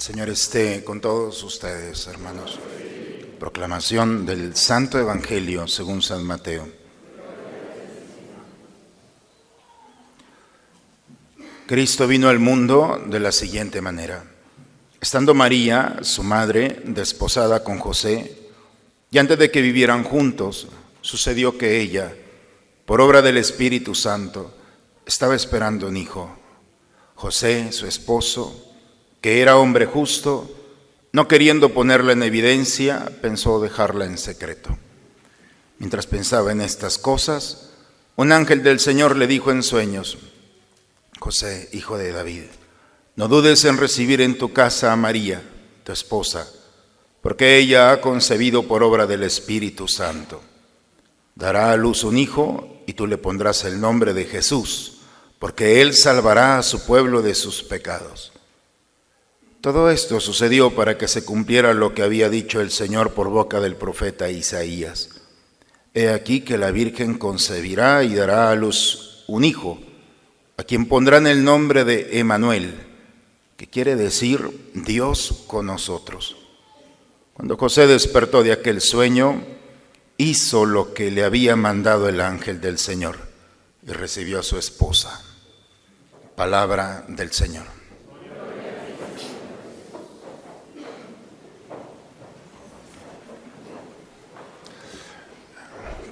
El Señor esté con todos ustedes, hermanos. Proclamación del Santo Evangelio según San Mateo. Cristo vino al mundo de la siguiente manera. Estando María, su madre, desposada con José, y antes de que vivieran juntos, sucedió que ella, por obra del Espíritu Santo, estaba esperando un hijo. José, su esposo, que era hombre justo, no queriendo ponerla en evidencia, pensó dejarla en secreto. Mientras pensaba en estas cosas, un ángel del Señor le dijo en sueños: José, hijo de David, no dudes en recibir en tu casa a María, tu esposa, porque ella ha concebido por obra del Espíritu Santo. Dará a luz un hijo y tú le pondrás el nombre de Jesús, porque él salvará a su pueblo de sus pecados. Todo esto sucedió para que se cumpliera lo que había dicho el Señor por boca del profeta Isaías. He aquí que la Virgen concebirá y dará a luz un hijo, a quien pondrán el nombre de Emmanuel, que quiere decir Dios con nosotros. Cuando José despertó de aquel sueño, hizo lo que le había mandado el ángel del Señor y recibió a su esposa. Palabra del Señor.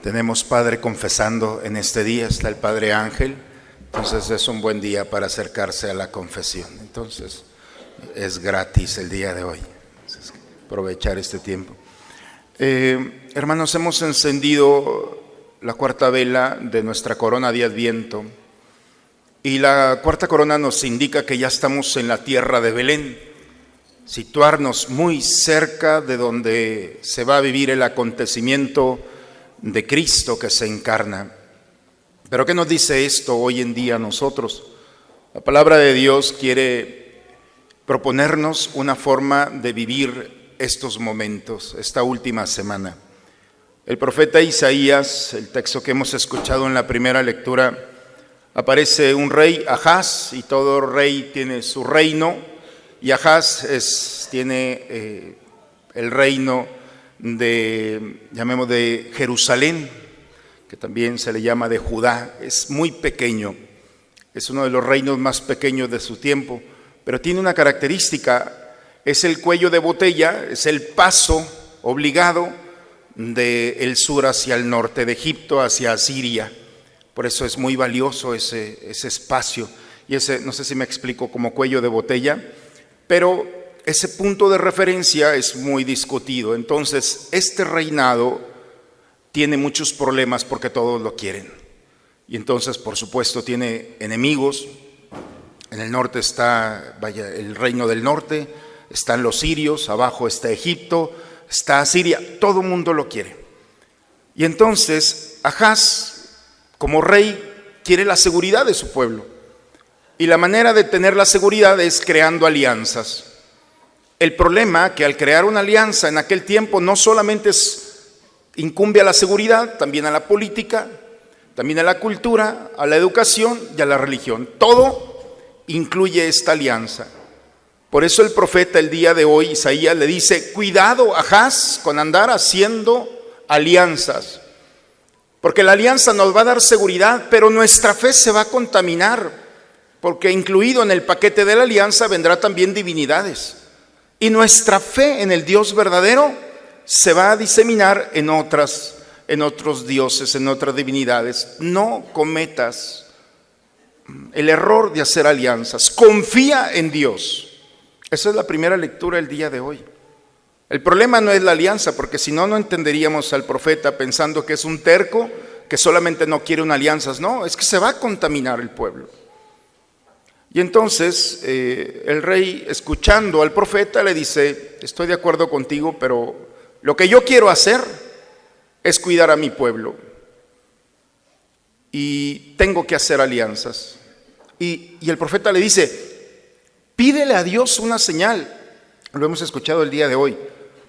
Tenemos Padre confesando en este día, está el Padre Ángel, entonces es un buen día para acercarse a la confesión. Entonces es gratis el día de hoy, entonces, aprovechar este tiempo. Hermanos, hemos encendido la cuarta vela de nuestra corona de Adviento y la cuarta corona nos indica que ya estamos en la tierra de Belén, situarnos muy cerca de donde se va a vivir el acontecimiento de Cristo que se encarna. Pero ¿qué nos dice esto hoy en día a nosotros? La palabra de Dios quiere proponernos una forma de vivir estos momentos, esta última semana. El profeta Isaías, el texto que hemos escuchado en la primera lectura, aparece un rey, Ahaz, y todo rey tiene su reino, y Ahaz tiene el reino de Jerusalén, que también se le llama de Judá. Es muy pequeño, es uno de los reinos más pequeños de su tiempo, pero tiene una característica, es el cuello de botella, es el paso obligado del sur hacia el norte, de Egipto hacia Asiria. Por eso es muy valioso ese espacio, y ese, no sé si me explico, como cuello de botella, pero ese punto de referencia es muy discutido. Entonces, este reinado tiene muchos problemas porque todos lo quieren. Y entonces, por supuesto, tiene enemigos. En el norte está, el reino del norte, están los sirios, abajo está Egipto, está Asiria, todo el mundo lo quiere. Y entonces, Ahaz, como rey, quiere la seguridad de su pueblo. Y la manera de tener la seguridad es creando alianzas. El problema que al crear una alianza en aquel tiempo no solamente incumbe a la seguridad, también a la política, también a la cultura, a la educación y a la religión. Todo incluye esta alianza. Por eso el profeta el día de hoy, Isaías, le dice: cuidado, Ahaz, con andar haciendo alianzas, porque la alianza nos va a dar seguridad, pero nuestra fe se va a contaminar, porque incluido en el paquete de la alianza vendrá también divinidades. Y nuestra fe en el Dios verdadero se va a diseminar en otros dioses, en otras divinidades. No cometas el error de hacer alianzas. Confía en Dios. Esa es la primera lectura del día de hoy. El problema no es la alianza, porque si no, no entenderíamos al profeta pensando que es un terco que solamente no quiere una alianza. No, es que se va a contaminar el pueblo. Y entonces el rey, escuchando al profeta, le dice: estoy de acuerdo contigo, pero lo que yo quiero hacer es cuidar a mi pueblo y tengo que hacer alianzas. Y el profeta le dice: pídele a Dios una señal. Lo hemos escuchado el día de hoy.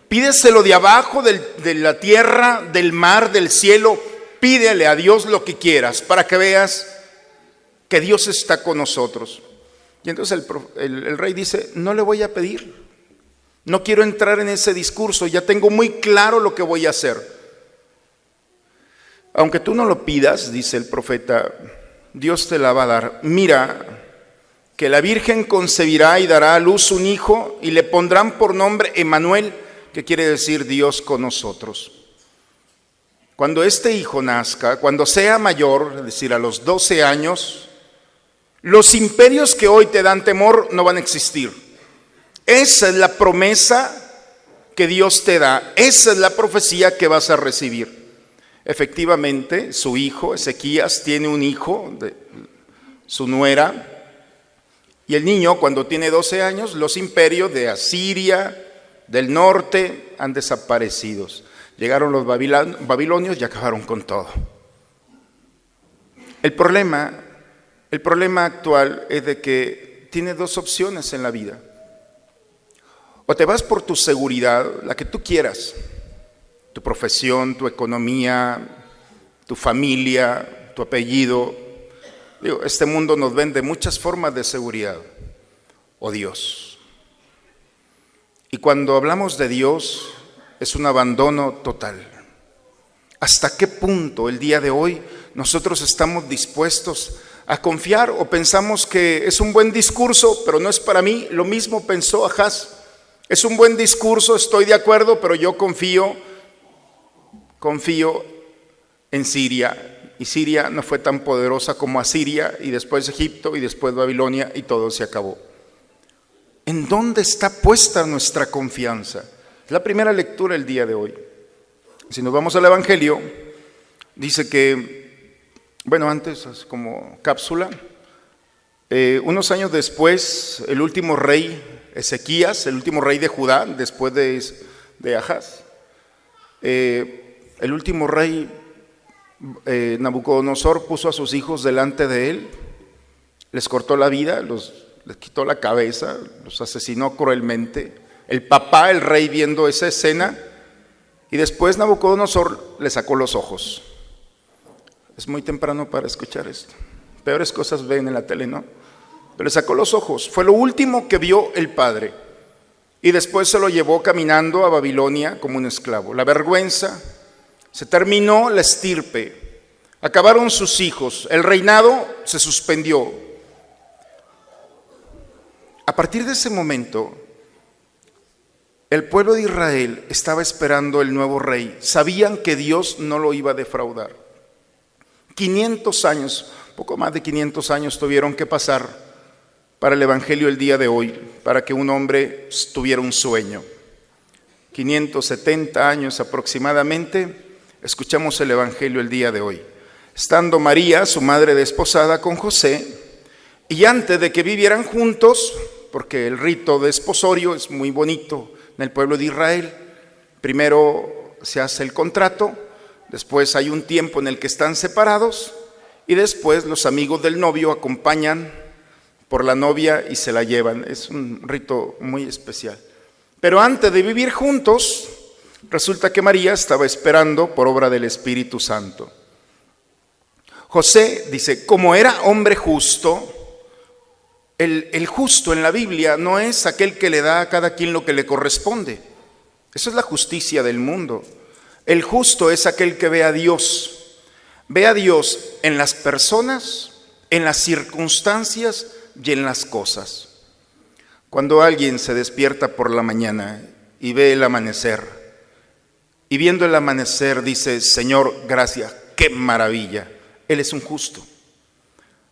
Pídeselo de abajo, de la tierra, del mar, del cielo. Pídele a Dios lo que quieras para que veas que Dios está con nosotros. Y entonces el rey dice: no le voy a pedir, No quiero entrar en ese discurso, ya tengo muy claro lo que voy a hacer. Aunque tú no lo pidas, dice el profeta, Dios te la va a dar. Mira, que la Virgen concebirá y dará a luz un hijo y le pondrán por nombre Emmanuel, que quiere decir Dios con nosotros. Cuando este hijo nazca, cuando sea mayor, es decir, a los 12 años, los imperios que hoy te dan temor no van a existir. Esa es la promesa que Dios te da, esa es la profecía que vas a recibir. Efectivamente, su hijo, Ezequías, tiene un hijo, su nuera, y el niño, cuando tiene 12 años, los imperios de Asiria, del norte, han desaparecido. Llegaron los babilonios y acabaron con todo. El problema actual es de que tiene dos opciones en la vida. O te vas por tu seguridad, la que tú quieras, tu profesión, tu economía, tu familia, tu apellido. Este mundo nos vende muchas formas de seguridad. O Dios. Y cuando hablamos de Dios, es un abandono total. ¿Hasta qué punto el día de hoy nosotros estamos dispuestos a confiar o pensamos que es un buen discurso, pero no es para mí? Lo mismo pensó Ahaz. Es un buen discurso, estoy de acuerdo, pero yo confío en Siria. Y Siria no fue tan poderosa como Asiria, y después Egipto, y después Babilonia, y todo se acabó. ¿En dónde está puesta nuestra confianza? Es la primera lectura el día de hoy. Si nos vamos al Evangelio, dice que, antes como cápsula, unos años después, el último rey, Ezequías, el último rey de Judá, después de Ahaz, el último rey, Nabucodonosor, puso a sus hijos delante de él, les cortó la vida, les quitó la cabeza, los asesinó cruelmente. El papá, el rey, viendo esa escena, y después Nabucodonosor le sacó los ojos. Es muy temprano para escuchar esto. Peores cosas ven en la tele, ¿no? Pero le sacó los ojos. Fue lo último que vio el padre. Y después se lo llevó caminando a Babilonia como un esclavo. La vergüenza, se terminó la estirpe. Acabaron sus hijos. El reinado se suspendió. A partir de ese momento, el pueblo de Israel estaba esperando el nuevo rey. Sabían que Dios no lo iba a defraudar. 500 años, poco más de 500 años tuvieron que pasar para el Evangelio el día de hoy, para que un hombre tuviera un sueño. 570 años aproximadamente, escuchamos el Evangelio el día de hoy. Estando María, su madre desposada, con José, y antes de que vivieran juntos, porque el rito de esposorio es muy bonito en el pueblo de Israel, primero se hace el contrato, después hay un tiempo en el que están separados, y después los amigos del novio acompañan por la novia y se la llevan. Es un rito muy especial. Pero antes de vivir juntos, resulta que María estaba esperando por obra del Espíritu Santo. José dice, como era hombre justo, el justo en la Biblia no es aquel que le da a cada quien lo que le corresponde. Eso es la justicia del mundo. El justo es aquel que ve a Dios. Ve a Dios en las personas, en las circunstancias y en las cosas. Cuando alguien se despierta por la mañana y ve el amanecer, y viendo el amanecer dice, Señor, gracias, qué maravilla, Él es un justo.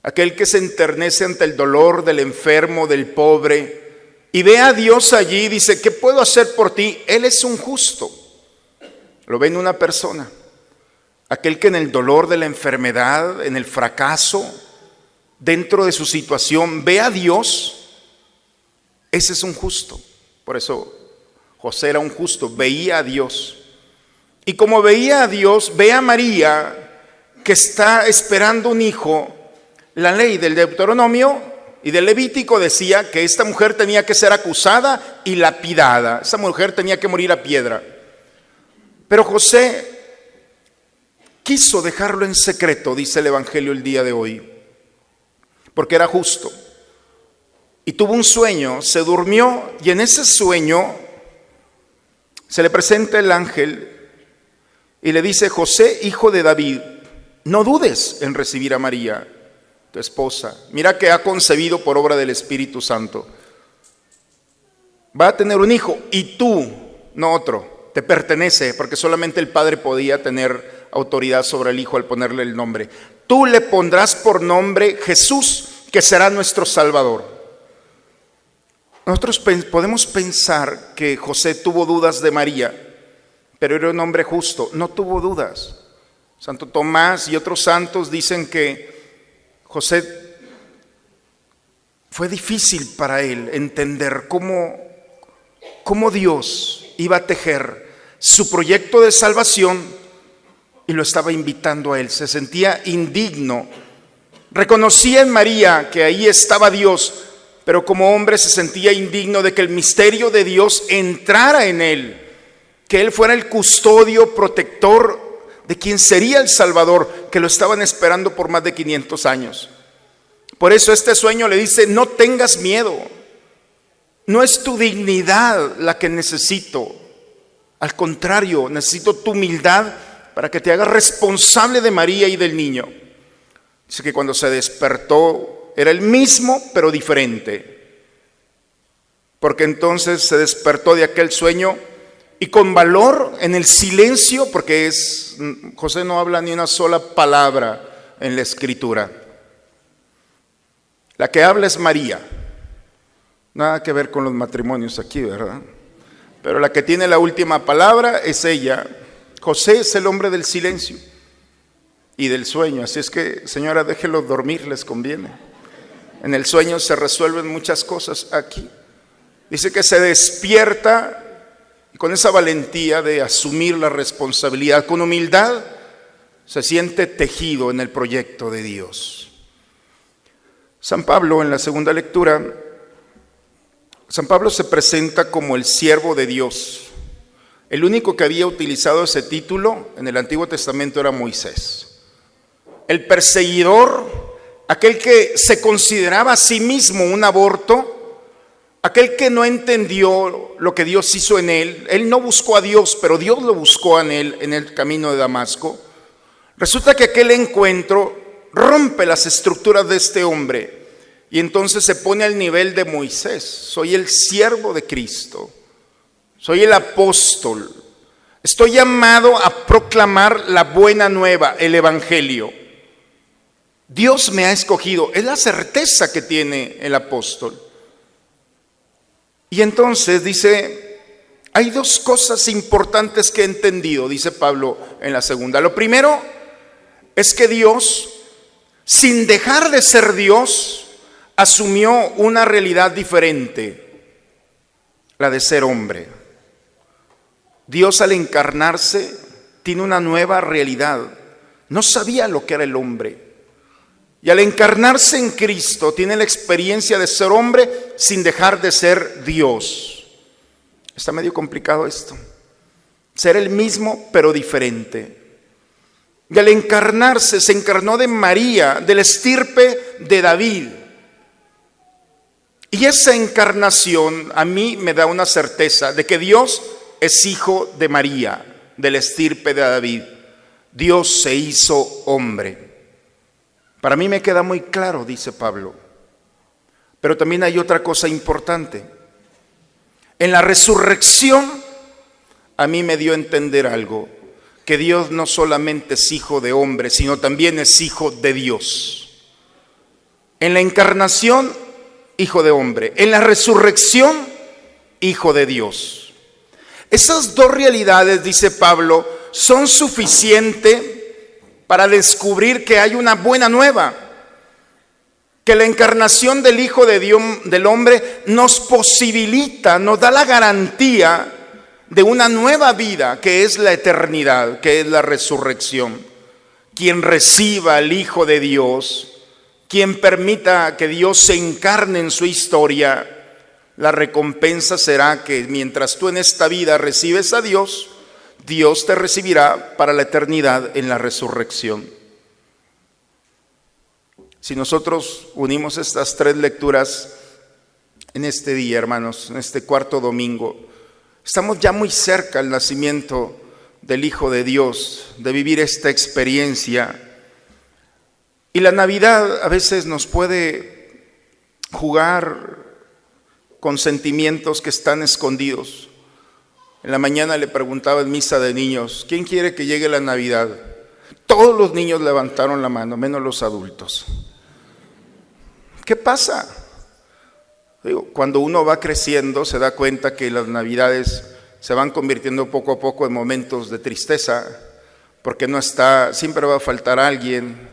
Aquel que se enternece ante el dolor del enfermo, del pobre, y ve a Dios allí y dice, ¿qué puedo hacer por ti? Él es un justo. Lo ve en una persona. Aquel que en el dolor de la enfermedad, en el fracaso, dentro de su situación, ve a Dios, ese es un justo. Por eso José era un justo, veía a Dios. Y como veía a Dios, ve a María, que está esperando un hijo. La ley del Deuteronomio y del Levítico decía que esta mujer tenía que ser acusada y lapidada. Esta mujer tenía que morir a piedra. Pero José quiso dejarlo en secreto, dice el Evangelio el día de hoy, porque era justo. Y tuvo un sueño, se durmió y en ese sueño Se le presenta el ángel y le dice: José, hijo de David, no dudes en recibir a María, tu esposa. Mira que ha concebido por obra del Espíritu Santo. Va a tener un hijo y tú, no otro, te pertenece, porque solamente el padre podía tener autoridad sobre el hijo al ponerle el nombre. Tú le pondrás por nombre Jesús, que será nuestro Salvador. Nosotros podemos pensar que José tuvo dudas de María, pero era un hombre justo, no tuvo dudas. Santo Tomás y otros santos dicen que José fue difícil para él entender cómo Dios iba a tejer su proyecto de salvación y lo estaba invitando a él. Se sentía indigno, reconocía en María que ahí estaba Dios, pero como hombre se sentía indigno de que el misterio de Dios entrara en él, que él fuera el custodio, protector de quien sería el Salvador, que lo estaban esperando por más de 500 años. Por eso este sueño le dice: no tengas miedo, no es tu dignidad la que necesito, al contrario, necesito tu humildad para que te hagas responsable de María y del niño. Dice que cuando se despertó era el mismo pero diferente, porque entonces se despertó de aquel sueño y con valor, en el silencio, porque José no habla ni una sola palabra en la Escritura. La que habla es María. Nada que ver con los matrimonios aquí, ¿verdad? Pero la que tiene la última palabra es ella. José es el hombre del silencio y del sueño. Así es que, señora, déjelos dormir, les conviene. En el sueño se resuelven muchas cosas. Aquí dice que se despierta con esa valentía de asumir la responsabilidad, con humildad, se siente tejido en el proyecto de Dios. San Pablo, en la segunda lectura, San Pablo se presenta como el siervo de Dios. El único que había utilizado ese título en el Antiguo Testamento era Moisés. El perseguidor, aquel que se consideraba a sí mismo un aborto, aquel que no entendió lo que Dios hizo en él no buscó a Dios, pero Dios lo buscó en él en el camino de Damasco. Resulta que aquel encuentro rompe las estructuras de este hombre y entonces se pone al nivel de Moisés. Soy el siervo de Cristo, soy el apóstol, estoy llamado a proclamar la buena nueva, el evangelio. Dios me ha escogido, es la certeza que tiene el apóstol. Y entonces dice, hay dos cosas importantes que he entendido, dice Pablo en la segunda. Lo primero es que Dios, sin dejar de ser Dios, asumió una realidad diferente, la de ser hombre. Dios, al encarnarse, tiene una nueva realidad. No sabía lo que era el hombre. Y al encarnarse en Cristo tiene la experiencia de ser hombre sin dejar de ser Dios. Está medio complicado esto. Ser el mismo pero diferente. Y al encarnarse se encarnó de María, del estirpe de David. Y esa encarnación a mí me da una certeza de que Dios es hijo de María, del estirpe de David. Dios se hizo hombre. Para mí me queda muy claro, dice Pablo. Pero también hay otra cosa importante. En la resurrección a mí me dio a entender algo, que Dios no solamente es hijo de hombre, sino también es hijo de Dios. En la encarnación, hijo de hombre. En la resurrección, hijo de Dios. Esas dos realidades, dice Pablo, son suficientes para descubrir que hay una buena nueva, que la encarnación del Hijo de Dios, del hombre, nos posibilita, nos da la garantía de una nueva vida, que es la eternidad, que es la resurrección. Quien reciba al Hijo de Dios, quien permita que Dios se encarne en su historia, la recompensa será que mientras tú en esta vida recibes a Dios, Dios te recibirá para la eternidad en la resurrección. Si nosotros unimos estas tres lecturas en este día, hermanos, en este cuarto domingo, Estamos ya muy cerca al nacimiento del Hijo de Dios, de vivir esta experiencia. Y la Navidad a veces nos puede jugar con sentimientos que están escondidos. En la mañana le preguntaba en misa de niños, ¿quién quiere que llegue la Navidad? Todos los niños levantaron la mano, menos los adultos. ¿Qué pasa? Cuando uno va creciendo se da cuenta que las Navidades se van convirtiendo poco a poco en momentos de tristeza, porque siempre va a faltar alguien,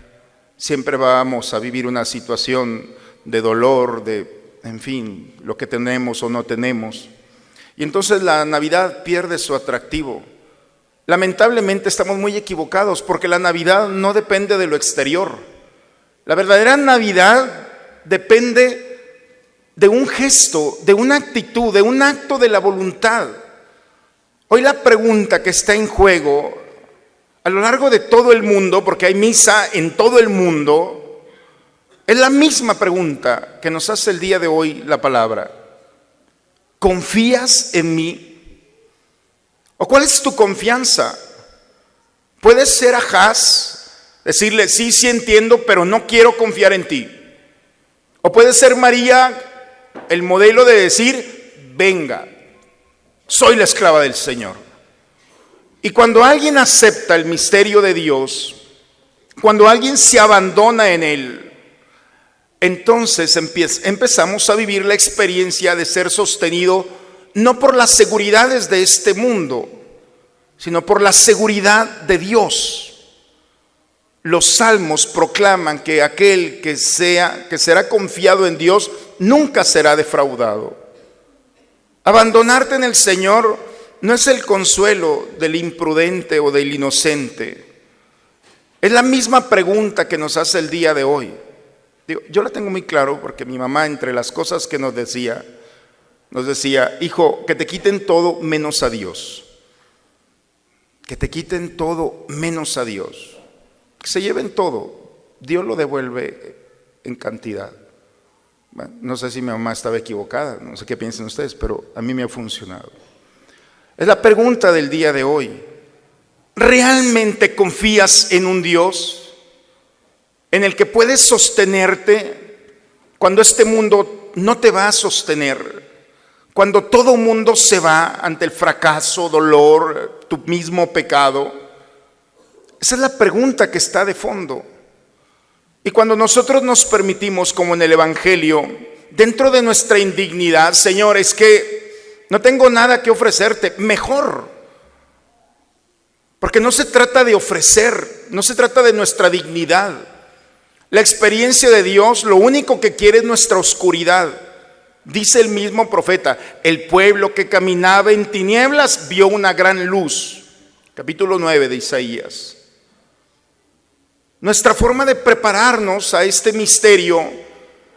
siempre vamos a vivir una situación de dolor, en fin, lo que tenemos o no tenemos. Y entonces la Navidad pierde su atractivo. Lamentablemente estamos muy equivocados, porque la Navidad no depende de lo exterior. La verdadera Navidad depende de un gesto, de una actitud, de un acto de la voluntad. Hoy la pregunta que está en juego a lo largo de todo el mundo, porque hay misa en todo el mundo, es la misma pregunta que nos hace el día de hoy la palabra. ¿Confías en mí? ¿O cuál es tu confianza? Puedes ser Ahaz, decirle, sí entiendo, pero no quiero confiar en ti. O puede ser María, el modelo de decir, venga, soy la esclava del Señor. Y cuando alguien acepta el misterio de Dios, cuando alguien se abandona en Él, entonces empezamos a vivir la experiencia de ser sostenido no por las seguridades de este mundo, sino por la seguridad de Dios. Los salmos proclaman que aquel que será confiado en Dios nunca será defraudado. Abandonarte en el Señor no es el consuelo del imprudente o del inocente. Es la misma pregunta que nos hace el día de hoy. Yo la tengo muy claro porque mi mamá, entre las cosas que nos decía, hijo, que te quiten todo menos a Dios. Que te quiten todo menos a Dios. Que se lleven todo. Dios lo devuelve en cantidad. Bueno, no sé si mi mamá estaba equivocada, no sé qué piensan ustedes, pero a mí me ha funcionado. Es la pregunta del día de hoy. ¿Realmente confías en un Dios en el que puedes sostenerte cuando este mundo no te va a sostener? Cuando todo mundo se va ante el fracaso, dolor, tu mismo pecado. Esa es la pregunta que está de fondo. Y cuando nosotros nos permitimos, como en el Evangelio, dentro de nuestra indignidad, Señor, es que no tengo nada que ofrecerte, mejor. Porque no se trata de ofrecer, no se trata de nuestra dignidad. La experiencia de Dios lo único que quiere es nuestra oscuridad. Dice el mismo profeta, el pueblo que caminaba en tinieblas vio una gran luz. Capítulo 9 de Isaías. Nuestra forma de prepararnos a este misterio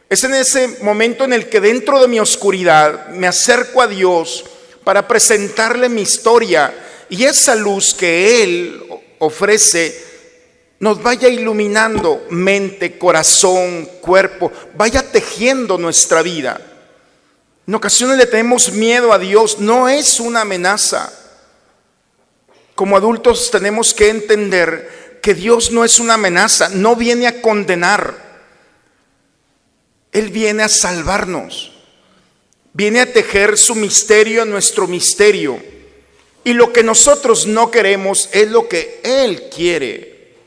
es en ese momento en el que dentro de mi oscuridad me acerco a Dios para presentarle mi historia, y esa luz que Él ofrece nos vaya iluminando mente, corazón, cuerpo, vaya tejiendo nuestra vida. En ocasiones le tenemos miedo a Dios, no es una amenaza. Como adultos tenemos que entender que Dios no es una amenaza, no viene a condenar. Él viene a salvarnos, viene a tejer su misterio en nuestro misterio. Y lo que nosotros no queremos es lo que Él quiere,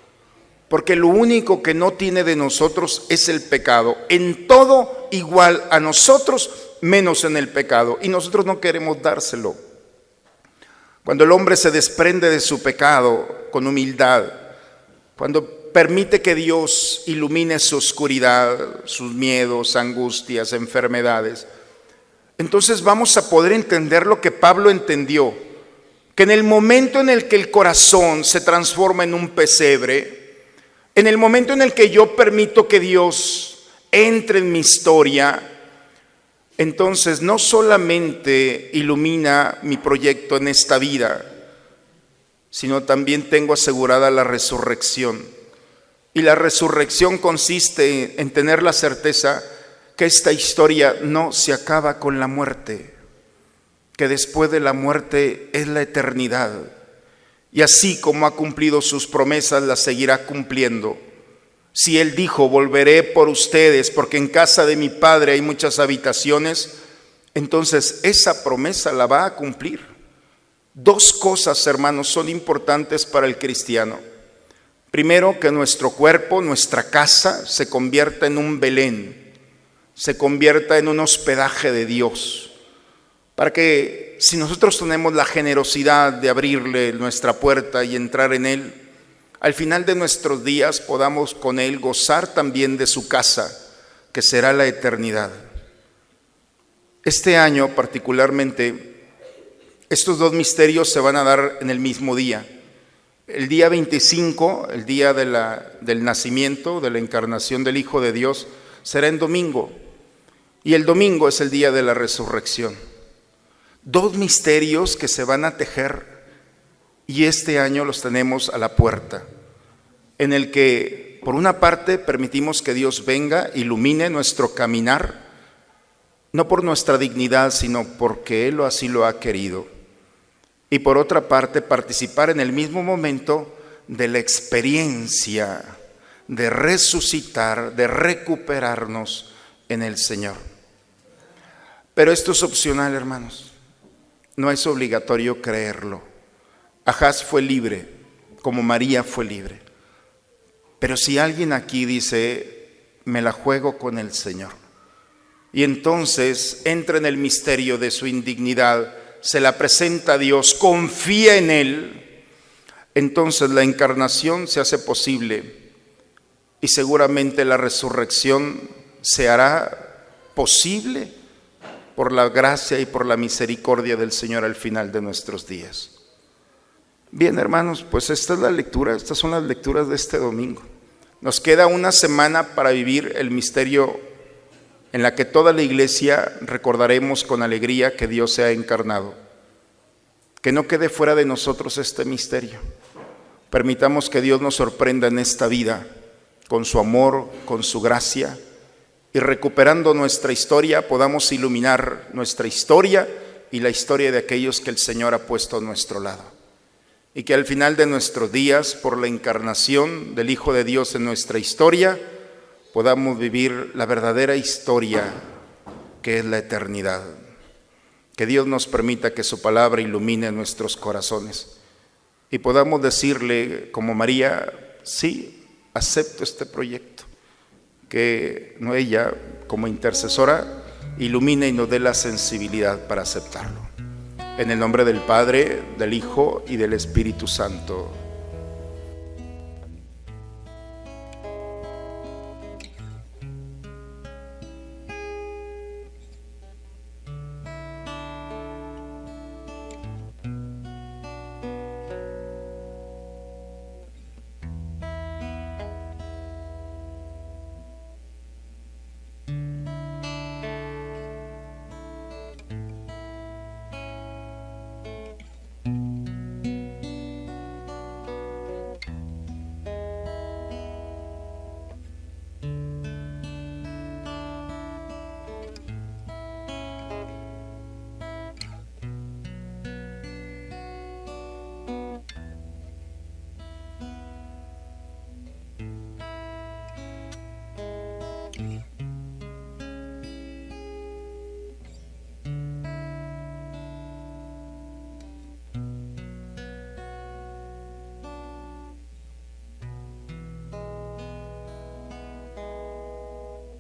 porque lo único que no tiene de nosotros es el pecado. En todo igual a nosotros, menos en el pecado, y nosotros no queremos dárselo. Cuando el hombre se desprende de su pecado con humildad, cuando permite que Dios ilumine su oscuridad, sus miedos, angustias, enfermedades, entonces vamos a poder entender lo que Pablo entendió, que en el momento en el que el corazón se transforma en un pesebre, en el momento en el que yo permito que Dios entre en mi historia, entonces no solamente ilumina mi proyecto en esta vida, sino también tengo asegurada la resurrección. Y la resurrección consiste en tener la certeza que esta historia no se acaba con la muerte, que después de la muerte es la eternidad. Y así como ha cumplido sus promesas, las seguirá cumpliendo. Si Él dijo, volveré por ustedes, porque en casa de mi Padre hay muchas habitaciones, entonces esa promesa la va a cumplir. Dos cosas, hermanos, son importantes para el cristiano. Primero, que nuestro cuerpo, nuestra casa, se convierta en un Belén, se convierta en un hospedaje de Dios. Para que si nosotros tenemos la generosidad de abrirle nuestra puerta y entrar en Él, al final de nuestros días podamos con Él gozar también de su casa, que será la eternidad. Este año particularmente, estos dos misterios se van a dar en el mismo día. El día 25, el día del nacimiento, de la encarnación del Hijo de Dios, será en domingo. Y el domingo es el día de la resurrección. Dos misterios que se van a tejer y este año los tenemos a la puerta, en el que por una parte permitimos que Dios venga, ilumine nuestro caminar, no por nuestra dignidad, sino porque Él así lo ha querido. Y por otra parte participar en el mismo momento de la experiencia de resucitar, de recuperarnos en el Señor. Pero esto es opcional, hermanos. No es obligatorio creerlo. Ahaz fue libre, como María fue libre. Pero si alguien aquí dice, me la juego con el Señor, y entonces entra en el misterio de su indignidad, se la presenta a Dios, confía en Él, entonces la encarnación se hace posible y seguramente la resurrección se hará posible por la gracia y por la misericordia del Señor al final de nuestros días. Bien, hermanos, pues esta es la lectura, estas son las lecturas de este domingo. Nos queda una semana para vivir el misterio en la que toda la iglesia recordaremos con alegría que Dios se ha encarnado. Que no quede fuera de nosotros este misterio. Permitamos que Dios nos sorprenda en esta vida con su amor, con su gracia, y recuperando nuestra historia podamos iluminar nuestra historia y la historia de aquellos que el Señor ha puesto a nuestro lado. Y que al final de nuestros días, por la encarnación del Hijo de Dios en nuestra historia, podamos vivir la verdadera historia que es la eternidad. Que Dios nos permita que su palabra ilumine nuestros corazones y podamos decirle como María, sí, acepto este proyecto. Que ella, como intercesora, ilumine y nos dé la sensibilidad para aceptarlo. En el nombre del Padre, del Hijo y del Espíritu Santo.